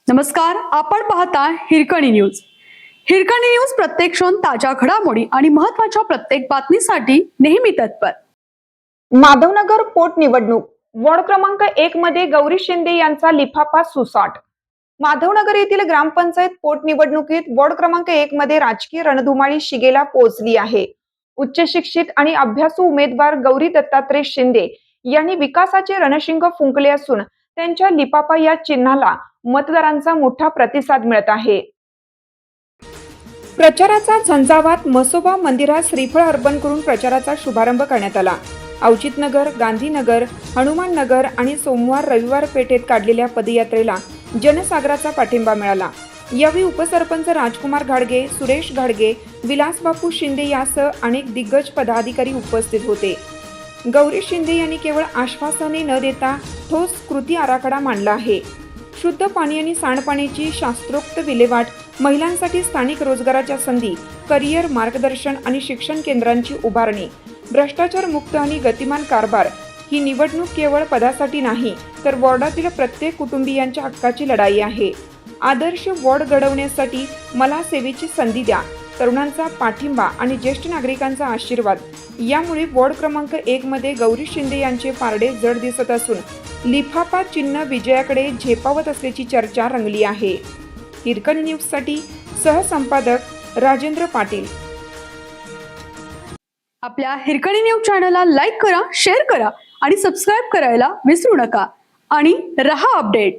नमस्कार, आपण पाहता हिरकणी न्यूज. हिरकणी न्यूज प्रत्येक क्षण ताज्या घडामोडी आणि महत्त्वाच्या प्रत्येक बातमीसाठी नेहमी तत्पर. माधवनगर पोटनिवडणूक वॉर्ड क्रमांक 1 मध्ये गौरी शिंदे यांचा लिफाफा सुसाट. माधवनगर येथील ग्रामपंचायत पोटनिवडणुकीत वॉर्ड क्रमांक 1 मध्ये राजकीय रणधुमाळी शिगेला पोहोचली आहे. उच्च शिक्षित आणि अभ्यासू उमेदवार गौरी दत्तात्रय शिंदे यांनी विकासाचे रणशिंग फुंकले असून त्यांच्या लिफाफा या चिन्हाला मतदारांचा मोठा प्रतिसाद मिळत आहे. प्रचाराचा झंझावात म्हसोबा मंदिरात श्रीफळ अर्पण करून प्रचाराचा शुभारंभ करण्यात आला. औचित्यनगर, गांधीनगर, हनुमान नगर आणि सोमवार रविवार पेठेत काढलेल्या पदयात्रेला जनसागराचा पाठिंबा मिळाला. यावेळी उपसरपंच राजकुमार घाडगे, सुरेश घाडगे, विलासबापू शिंदे यासह अनेक दिग्गज पदाधिकारी उपस्थित होते. गौरी शिंदे यांनी केवळ आश्वासने न देता ठोस कृती आराखडा मांडला आहे. शुद्ध पाणी आणि सांडपाण्याची शास्त्रोक्त विल्हेवाट, महिलांसाठी स्थानिक रोजगाराच्या संधी, करिअर मार्गदर्शन आणि शिक्षण केंद्रांची उभारणी, भ्रष्टाचार मुक्त आणि गतिमान कारभार. ही निवडणूक केवळ पदासाठी नाही तर वॉर्डातील प्रत्येक कुटुंबियांच्या हक्काची लढाई आहे. आदर्श वॉर्ड घडवण्यासाठी मला सेवेची संधी द्या, तरुणांचा पाठिंबा आणि ज्येष्ठ नागरिकांचा आशीर्वाद. यामुळे वॉर्ड क्रमांक 1 मध्ये गौरी शिंदे यांचे पारडे जड दिसत असून लिफाफा चिन्ह विजयाकडे झेपावत असल्याची चर्चा रंगली आहे. हिरकणी न्यूजसाठी सहसंपादक राजेंद्र पाटील. आपल्या हिरकणी न्यूज चॅनलला लाईक करा, शेअर करा आणि सबस्क्राईब करायला विसरू नका आणि रहा अपडेट.